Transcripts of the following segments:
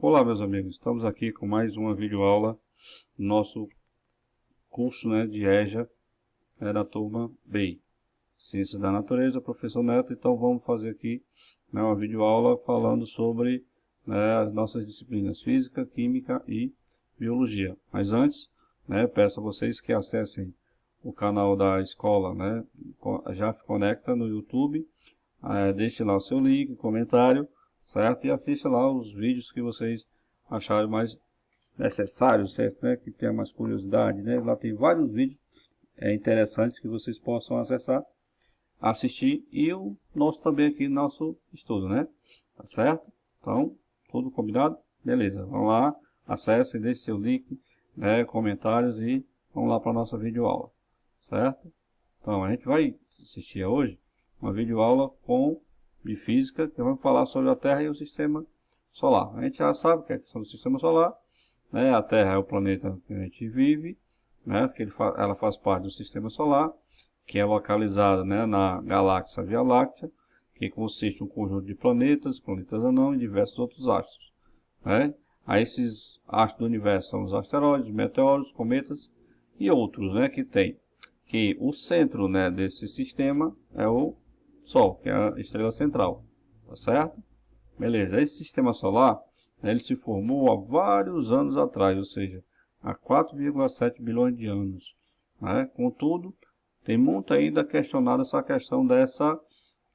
Olá, meus amigos, estamos aqui com mais uma videoaula do nosso curso, de EJA, da turma B, Ciências da Natureza, professor Neto. Então vamos fazer aqui uma videoaula falando sobre as nossas disciplinas Física, Química e Biologia. Mas antes, peço a vocês que acessem o canal da escola, já conecta no YouTube, deixe lá o seu link, comentário, certo? E assista lá os vídeos que vocês acharem mais necessários, certo? Que tenha mais curiosidade, Lá tem vários vídeos interessantes que vocês possam acessar, assistir, e o nosso também aqui, nosso estudo, Tá certo? Então, tudo combinado? Beleza, vamos lá, acessem, deixe seu link, comentários e vamos lá para a nossa videoaula, certo? Então, a gente vai assistir hoje uma videoaula de física, que vamos falar sobre a Terra e o Sistema Solar. A gente já sabe que é a questão do Sistema Solar, A Terra é o planeta que a gente vive, que ela faz parte do Sistema Solar, que é localizado, na galáxia Via Láctea, que consiste em um conjunto de planetas, planetas anãos e diversos outros astros. Aí esses astros do universo são os asteroides, meteoros, cometas e outros, que tem. Que o centro, desse sistema é o Sol, que é a estrela central, tá certo? Beleza, esse sistema solar, ele se formou há vários anos atrás, ou seja, há 4,7 bilhões de anos. Contudo, tem muito ainda questionado essa questão dessa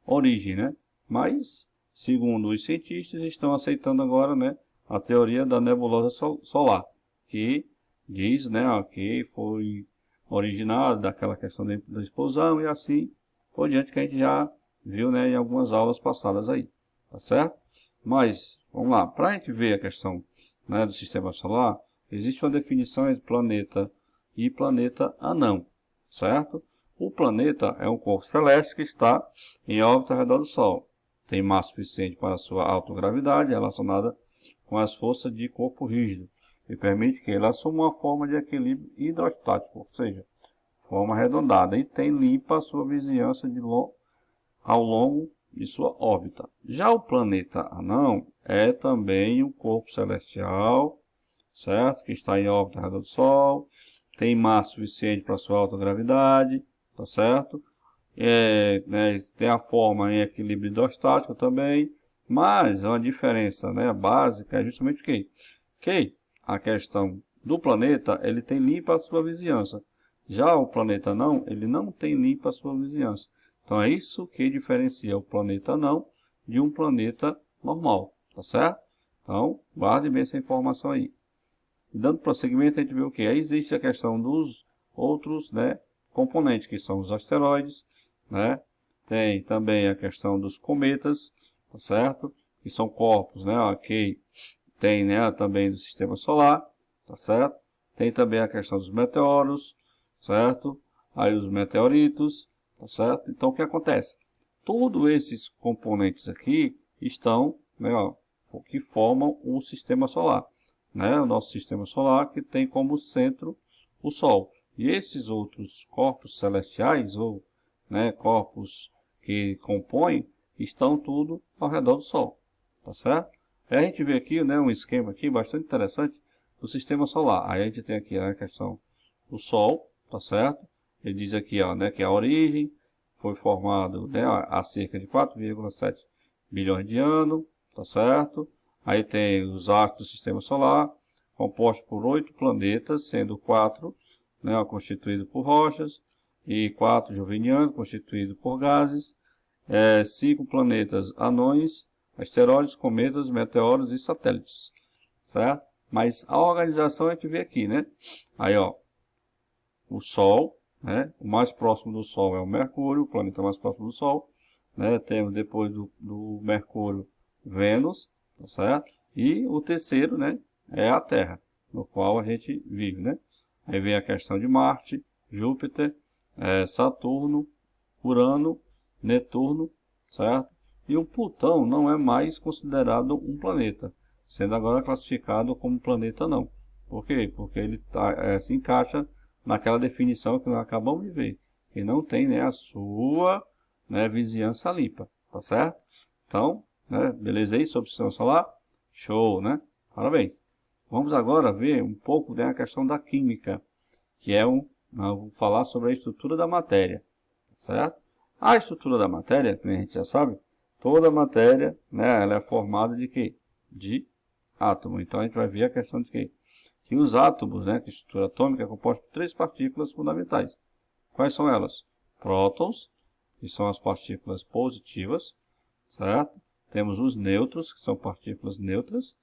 origem, Mas, segundo os cientistas, estão aceitando agora, a teoria da nebulosa solar, que diz, que foi originado daquela questão da explosão e assim por diante, que a gente já viu, em algumas aulas passadas aí, tá certo? Mas, vamos lá, para a gente ver a questão, do sistema solar, existe uma definição entre planeta e planeta anão, certo? O planeta é um corpo celeste que está em órbita ao redor do Sol. Tem massa suficiente para a sua autogravidade relacionada com as forças de corpo rígido, e permite que ele assuma uma forma de equilíbrio hidrostático, ou seja, forma arredondada, e tem limpa a sua vizinhança ao longo de sua órbita. Já o planeta anão é também um corpo celestial, certo? Que está em órbita ao redor do Sol, tem massa suficiente para sua autogravidade, tá certo? Tem a forma em equilíbrio hidrostático também, mas uma diferença, básica é justamente o quê? Que a questão do planeta, ele tem limpa a sua vizinhança. Já o planeta anão, ele não tem limpa a sua vizinhança. Então é isso que diferencia o planeta anão de um planeta normal, tá certo? Então, guarde bem essa informação aí. E dando prosseguimento, a gente vê o que? Aí existe a questão dos outros, componentes, que são os asteroides, Tem também a questão dos cometas, tá certo? Que são corpos, que tem, também do sistema solar, tá certo? Tem também a questão dos meteoros, certo? Aí os meteoritos, tá certo? Então, o que acontece? Todos esses componentes aqui estão, que formam o sistema solar, O nosso sistema solar, que tem como centro o Sol. E esses outros corpos celestiais, ou corpos que compõem, estão tudo ao redor do Sol, tá certo? Aí a gente vê aqui, um esquema aqui bastante interessante do sistema solar. Aí a gente tem aqui a questão do Sol, tá certo? Ele diz aqui, que a origem foi formado, há cerca de 4,7 bilhões de anos, tá certo? Aí tem os astros do sistema solar, composto por 8 planetas, sendo 4, constituídos por rochas, e 4 jovenianos, constituídos por gases, 5 planetas anões, asteroides, cometas, meteoros e satélites, certo? Mas a organização a gente vê aqui, Aí, o Sol, o mais próximo do Sol é o Mercúrio, o planeta mais próximo do Sol, Temos depois do Mercúrio, Vênus, tá certo? E o terceiro, é a Terra, no qual a gente vive, Aí vem a questão de Marte, Júpiter, Saturno, Urano, Netuno, certo? E o Plutão não é mais considerado um planeta, sendo agora classificado como planeta não. Por quê? Porque ele se encaixa naquela definição que nós acabamos de ver, que não tem a sua vizinhança limpa, tá certo? Então, beleza aí sobre o sistema solar? Show, Parabéns. Vamos agora ver um pouco da questão da química, que é nós vamos falar sobre a estrutura da matéria, certo? A estrutura da matéria, como a gente já sabe, toda matéria, né, ela é formada de quê? De átomo. Então a gente vai ver a questão de quê? Que os átomos, né, que a estrutura atômica é composta por 3 partículas fundamentais. Quais são elas? Prótons, que são as partículas positivas, certo? Temos os nêutrons, que são partículas neutras,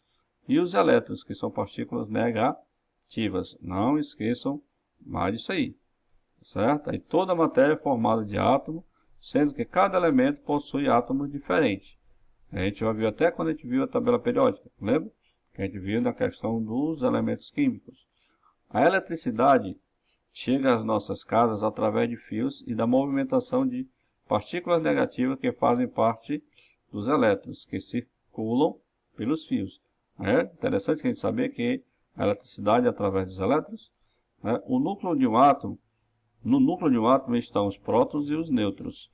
e os elétrons, que são partículas negativas. Não esqueçam mais disso aí, certo? Aí toda a matéria é formada de átomos, sendo que cada elemento possui átomos diferentes. A gente já viu até quando a gente viu a tabela periódica, lembra? Que a gente viu na questão dos elementos químicos. A eletricidade chega às nossas casas através de fios e da movimentação de partículas negativas que fazem parte dos elétrons, que circulam pelos fios. É interessante a gente saber que a eletricidade é através dos elétrons. Né? No núcleo de um átomo estão os prótons e os nêutrons.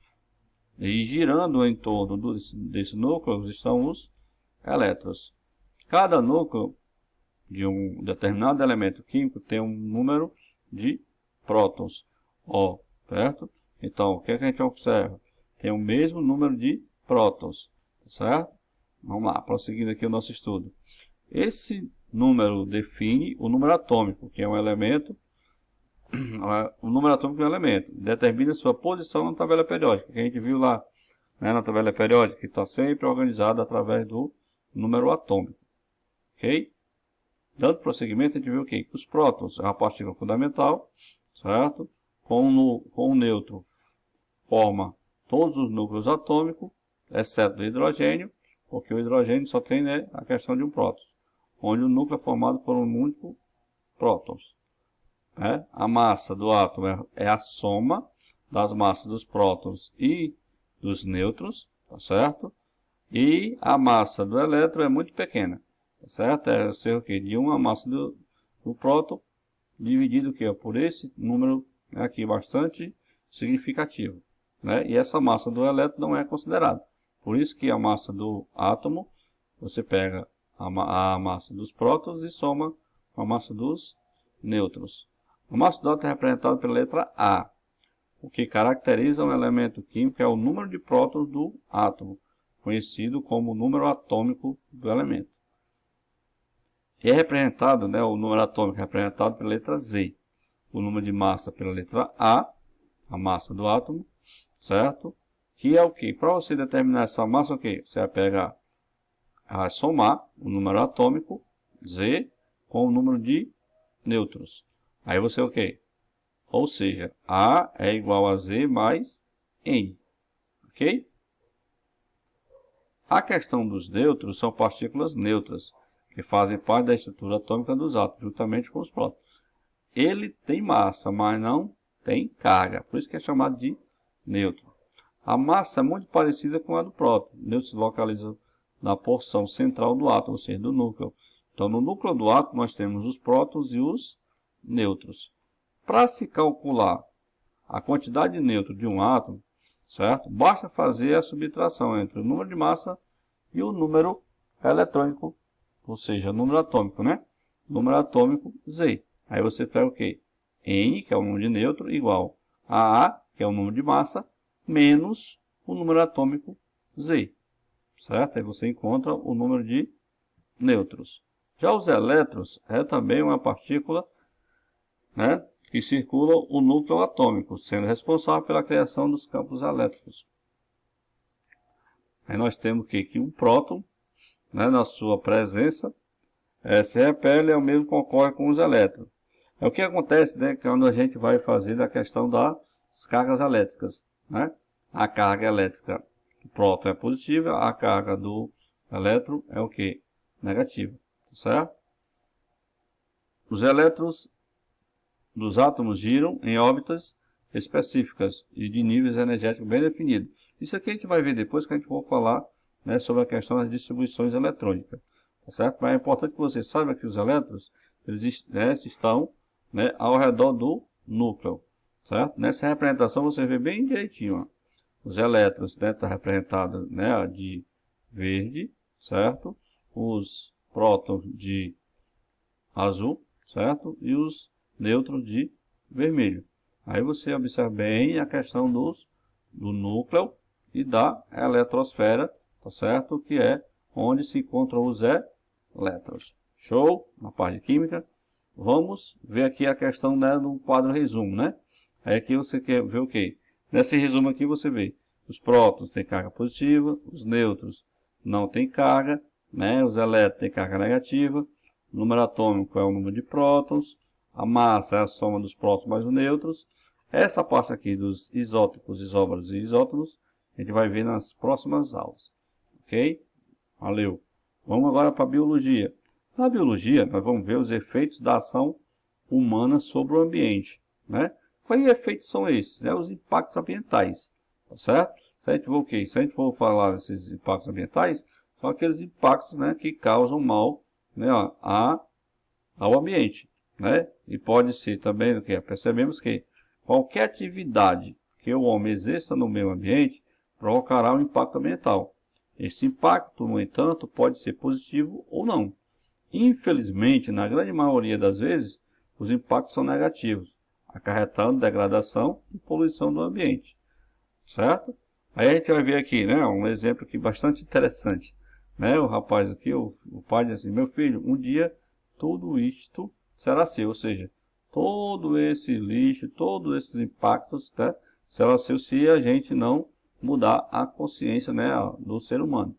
E girando em torno desse núcleo estão os elétrons. Cada núcleo de um determinado elemento químico tem um número de prótons, O, certo? Então, o que a gente observa? Tem o mesmo número de prótons, certo? Vamos lá, prosseguindo aqui o nosso estudo. Esse número define o número atômico, que é um elemento, o número atômico é um elemento, determina sua posição na tabela periódica, que a gente viu lá, né, na tabela periódica, que está sempre organizada através do número atômico, ok? Dando prosseguimento, a gente viu o quê? Que os prótons é uma partícula fundamental, certo? Com o nêutron forma todos os núcleos atômicos, exceto o hidrogênio, porque o hidrogênio só tem, né, a questão de um próton, onde o núcleo é formado por um único prótons. Né? A massa do átomo é a soma das massas dos prótons e dos nêutrons, tá certo? E a massa do elétron é muito pequena. Certo? É o quê? De uma massa do próton dividido por esse número aqui bastante significativo, né? E essa massa do elétron não é considerada. Por isso que a massa do átomo, você pega a massa dos prótons e soma com a massa dos nêutrons. A massa do átomo é representada pela letra A. O que caracteriza um elemento químico é o número de prótons do átomo, conhecido como número atômico do elemento. E é representado, né, o número atômico é representado pela letra Z. O número de massa pela letra A massa do átomo, certo? Que é o que? Para você determinar essa massa, o que? Você vai pegar, vai somar o número atômico, Z, com o número de nêutrons. Aí você o que? Ou seja, A é igual a Z mais N. Ok? A questão dos nêutrons são partículas neutras, que fazem parte da estrutura atômica dos átomos, juntamente com os prótons. Ele tem massa, mas não tem carga, por isso que é chamado de nêutron. A massa é muito parecida com a do próton. O nêutron se localiza na porção central do átomo, ou seja, do núcleo. Então, no núcleo do átomo, nós temos os prótons e os nêutrons. Para se calcular a quantidade de nêutrons de um átomo, certo? Basta fazer a subtração entre o número de massa e o número eletrônico, ou seja, o número atômico, né? Número atômico Z. Aí você pega o quê? N, que é o número de nêutron, igual a A, que é o número de massa, menos o número atômico Z. Certo? Aí você encontra o número de nêutrons. Já os elétrons é também uma partícula, né, que circula o núcleo atômico, sendo responsável pela criação dos campos elétricos. Aí nós temos que um próton, né, na sua presença, se repele ao mesmo que ocorre com os elétrons. É o que acontece, né, quando a gente vai fazer da questão das cargas elétricas, né? A carga elétrica do próton é positiva, a carga do elétron é o que? Negativa, certo? Os elétrons dos átomos giram em órbitas específicas e de níveis energéticos bem definidos. Isso aqui a gente vai ver depois que a gente for falar, né, sobre a questão das distribuições eletrônicas, tá certo? Mas é importante que você saiba que os elétrons eles, né, estão, né, ao redor do núcleo, certo? Nessa representação você vê bem direitinho, ó. Os elétrons, né, tá representado, né, de verde, certo? Os prótons de azul, certo? E os nêutrons de vermelho. Aí você observa bem a questão do núcleo e da eletrosfera, tá certo? Que é onde se encontram os elétrons. Show? Na parte de química. Vamos ver aqui a questão, né, do quadro resumo, né? Aí aqui você quer ver o quê? Nesse resumo aqui você vê os prótons têm carga positiva, os nêutrons não têm carga, né? Os elétrons têm carga negativa, o número atômico é o número de prótons, a massa é a soma dos prótons mais os nêutrons. Essa parte aqui dos isótopos, isóbaros e isótonos, a gente vai ver nas próximas aulas. Ok? Valeu! Vamos agora para a biologia. Na biologia, nós vamos ver os efeitos da ação humana sobre o ambiente, né? Quais efeitos são esses? Né? Os impactos ambientais, tá certo? Se a gente for o quê? Se a gente for falar desses impactos ambientais, são aqueles impactos, né, que causam mal, né, ao ambiente, né? E pode ser também o que percebemos que qualquer atividade que o homem exerça no meio ambiente provocará um impacto ambiental. Esse impacto, no entanto, pode ser positivo ou não. Infelizmente, na grande maioria das vezes, os impactos são negativos, acarretando degradação e poluição do ambiente, certo? Aí a gente vai ver aqui, né, um exemplo aqui bastante interessante, né? O rapaz aqui, o pai diz assim: meu filho, um dia tudo isto será seu, ou seja, todo esse lixo, todos esses impactos, né, será seu se a gente não mudar a consciência, né, do ser humano,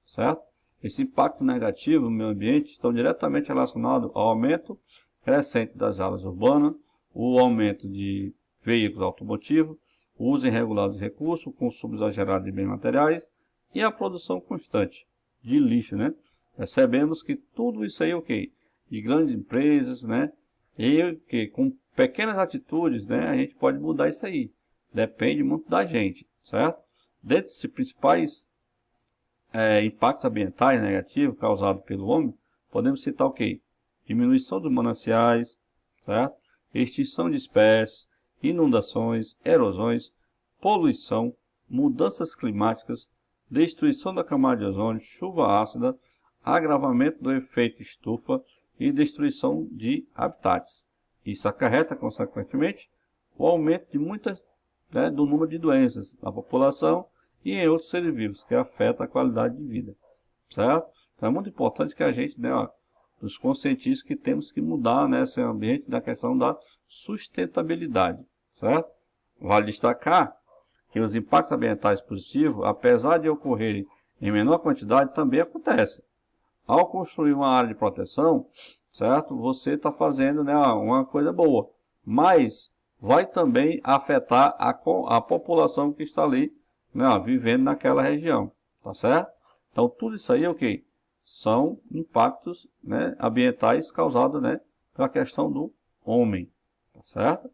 certo? Esse impacto negativo no meio ambiente estão diretamente relacionados ao aumento crescente das áreas urbanas, o aumento de veículos automotivos, o uso irregular de recursos, o consumo exagerado de bens materiais e a produção constante de lixo, né? Percebemos que tudo isso aí é o quê? De grandes empresas, né? E que com pequenas atitudes, né, a gente pode mudar isso aí. Depende muito da gente, certo? Dentre os principais impactos ambientais negativos causados pelo homem, podemos citar o quê? Diminuição dos mananciais, certo? Extinção de espécies, inundações, erosões, poluição, mudanças climáticas, destruição da camada de ozônio, chuva ácida, agravamento do efeito estufa e destruição de habitats. Isso acarreta, consequentemente, o aumento de do número de doenças na população e em outros seres vivos, que afeta a qualidade de vida, certo? Então é muito importante que a gente, né, nos conscientize que temos que mudar, né, esse ambiente da questão da sustentabilidade, certo? Vale destacar que os impactos ambientais positivos, apesar de ocorrerem em menor quantidade, também acontecem. Ao construir uma área de proteção, certo? Você está fazendo, né, uma coisa boa, mas vai também afetar a população que está ali, né, vivendo naquela região, tá certo? Então tudo isso aí é o que? São impactos, né, ambientais causados, né, pela questão do homem, tá certo?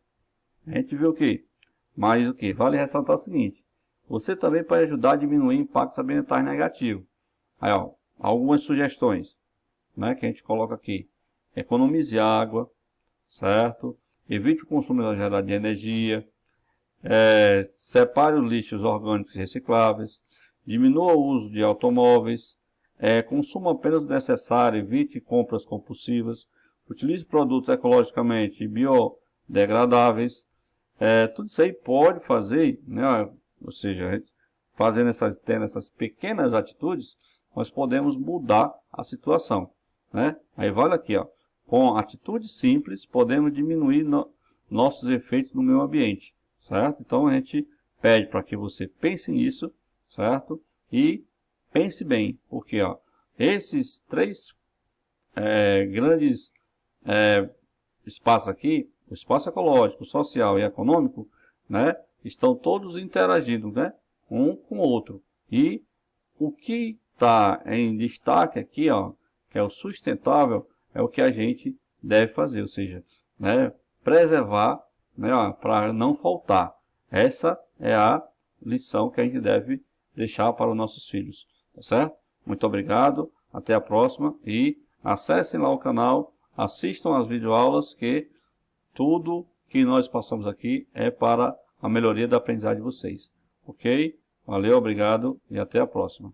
A gente viu o que? Mas o que? Vale ressaltar o seguinte: você também pode ajudar a diminuir impactos ambientais negativos. Aí, ó, algumas sugestões, né, que a gente coloca aqui: economize água, certo? Evite o consumo exagerado de energia. Separe os lixos orgânicos e recicláveis, diminua o uso de automóveis, consuma apenas o necessário, evite compras compulsivas, utilize produtos ecologicamente biodegradáveis. Tudo isso aí pode fazer, né, ou seja, tendo essas pequenas atitudes, nós podemos mudar a situação, né? Aí vale aqui, ó, com atitudes simples, podemos diminuir nossos efeitos no meio ambiente, certo? Então a gente pede para que você pense nisso, certo? E pense bem, porque ó, esses três grandes espaços aqui, o espaço ecológico, social e econômico, né, estão todos interagindo, né, um com o outro. E o que está em destaque aqui, ó, que é o sustentável, é o que a gente deve fazer, ou seja, né, preservar, né, para não faltar. Essa é a lição que a gente deve deixar para os nossos filhos, tá certo? Muito obrigado, até a próxima e acessem lá o canal, assistam às videoaulas, que tudo que nós passamos aqui é para a melhoria da aprendizagem de vocês. Ok? Valeu, obrigado e até a próxima.